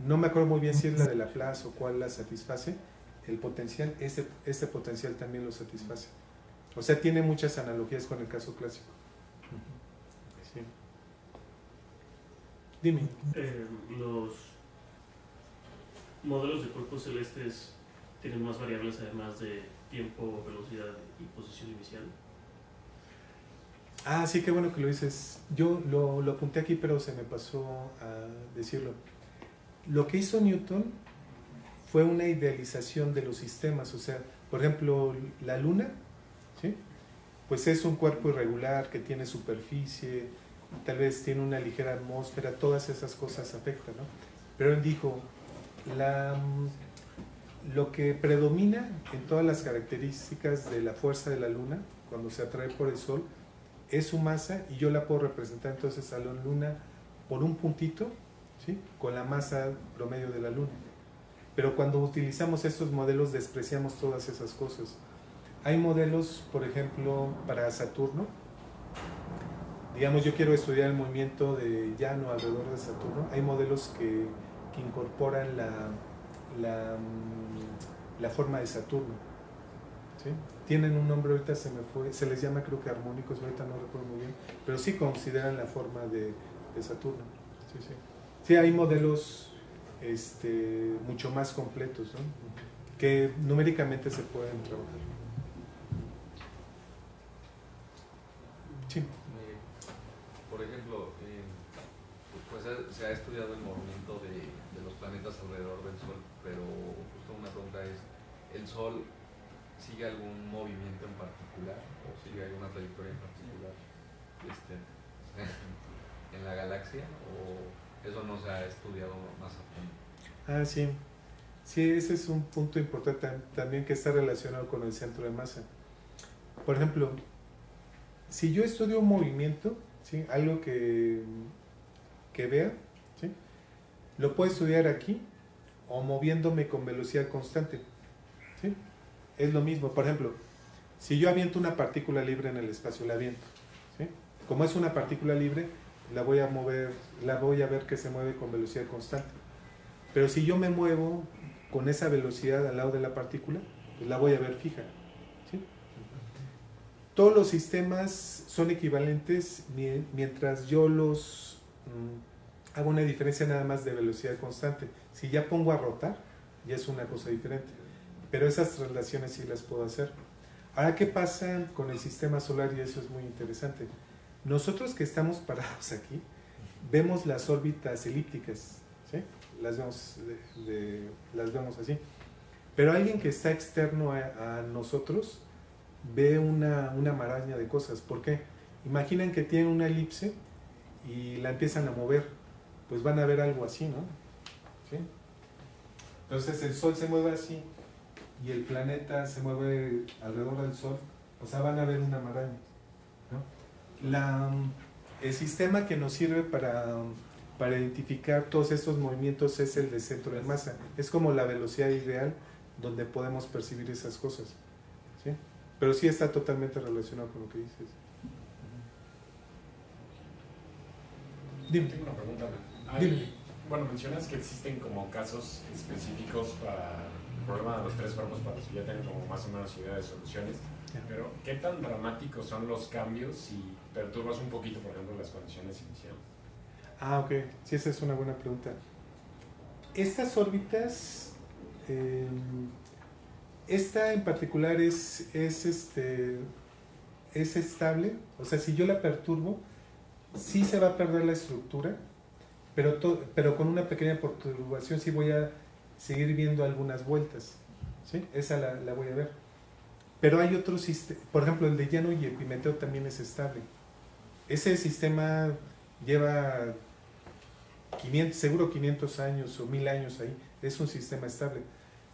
A: no me acuerdo muy bien si es la de Laplace o cuál la satisface, el potencial, este potencial también lo satisface. O sea, tiene muchas analogías con el caso clásico. Sí. Dime.
H: Los modelos de cuerpos celestes tienen más variables además de tiempo, velocidad y posición inicial.
A: Ah, sí, qué bueno que lo dices. Yo lo apunté aquí, pero se me pasó a decirlo. Lo que hizo Newton fue una idealización de los sistemas. O sea, por ejemplo, la Luna, ¿sí? Pues es un cuerpo irregular que tiene superficie, tal vez tiene una ligera atmósfera, todas esas cosas afectan, ¿no? Pero él dijo, lo que predomina en todas las características de la fuerza de la Luna, cuando se atrae por el Sol, es su masa, y yo la puedo representar entonces a la Luna por un puntito, ¿sí? Con la masa promedio de la Luna. Pero cuando utilizamos estos modelos despreciamos todas esas cosas. Hay modelos, por ejemplo, para Saturno. Digamos, yo quiero estudiar el movimiento de llano alrededor de Saturno. Hay modelos que incorporan la forma de Saturno, ¿sí? Tienen un nombre, ahorita se me fue, se les llama creo que armónicos, ahorita no recuerdo muy bien, pero sí consideran la forma de Saturno. Sí, sí. Sí, hay modelos mucho más completos, ¿no? Que numéricamente se pueden trabajar. Sí.
C: Por ejemplo, pues se ha estudiado el movimiento de los planetas alrededor del Sol, pero justo una pregunta es, ¿el Sol sigue algún movimiento en particular o sigue alguna trayectoria en particular en la galaxia, o eso no se ha estudiado más a fondo?
A: Ah, sí. Sí, ese es un punto importante también que está relacionado con el centro de masa. Por ejemplo, si yo estudio un movimiento, ¿sí? Algo que vea, ¿sí? Lo puedo estudiar aquí o moviéndome con velocidad constante, ¿sí? Es lo mismo. Por ejemplo, si yo aviento una partícula libre en el espacio, la aviento, ¿sí? Como es una partícula libre, la voy a mover, la voy a ver que se mueve con velocidad constante. Pero si yo me muevo con esa velocidad al lado de la partícula, pues la voy a ver fija, ¿sí? Todos los sistemas son equivalentes mientras yo los hago una diferencia nada más de velocidad constante. Si ya pongo a rotar, ya es una cosa diferente. Pero esas relaciones sí las puedo hacer. Ahora, ¿qué pasa con el sistema solar? Y eso es muy interesante. Nosotros que estamos parados aquí, vemos las órbitas elípticas, ¿sí? Las vemos así. Pero alguien que está externo a nosotros ve una maraña de cosas. ¿Por qué? Imaginen que tienen una elipse y la empiezan a mover. Pues van a ver algo así, ¿no? ¿Sí? Entonces el Sol se mueve así y el planeta se mueve alrededor del Sol. O sea, van a ver una maraña, ¿no? El sistema que nos sirve para identificar todos estos movimientos es el de centro de masa. Es como la velocidad ideal donde podemos percibir esas cosas, ¿sí? Pero sí está totalmente relacionado con lo que dices. Dime.
I: Tengo una pregunta.
A: Dime.
I: Bueno, mencionas que existen como casos específicos para el problema de los 3 cuerpos para los que ya tienen como más o menos idea de soluciones. Pero, ¿qué tan dramáticos son los cambios si perturbas un poquito, por ejemplo, las condiciones iniciales?
A: Ah, ok. Sí, esa es una buena pregunta. Estas órbitas, esta en particular es estable. O sea, si yo la perturbo, sí se va a perder la estructura, pero con una pequeña perturbación sí voy a seguir viendo algunas vueltas. ¿Sí? Esa la voy a ver. Pero hay otros sistemas, por ejemplo, el de Llano y Epimeteo también es estable. Ese sistema lleva 500, seguro 500 años o 1000 años ahí. Es un sistema estable.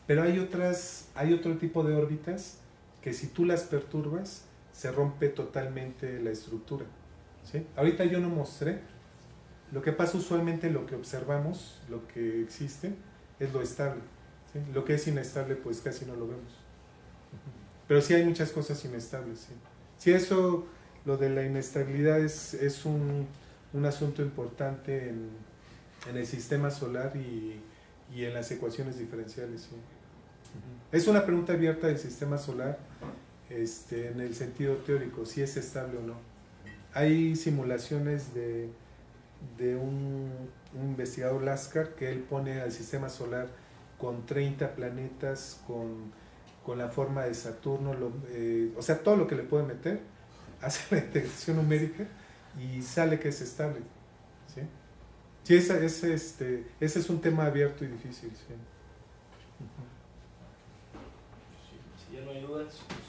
A: Pero hay otro tipo de órbitas que si tú las perturbas, se rompe totalmente la estructura. ¿Sí? Ahorita yo no mostré. Lo que pasa usualmente, lo que observamos, lo que existe, es lo estable. ¿Sí? Lo que es inestable, pues casi no lo vemos. Pero sí hay muchas cosas inestables. Sí, sí, eso, lo de la inestabilidad es un asunto importante en el sistema solar y en las ecuaciones diferenciales. Sí. Es una pregunta abierta del sistema solar en el sentido teórico, si es estable o no. Hay simulaciones de un investigador, Laskar, que él pone al sistema solar con 30 planetas, con la forma de Saturno, o sea, todo lo que le puede meter, hace la integración numérica y sale que es estable. ¿Sí? Sí, ese es un tema abierto y difícil. Sí.
F: Si ya no hay dudas, pues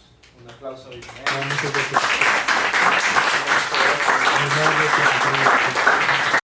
F: un aplauso.
A: Muchas gracias.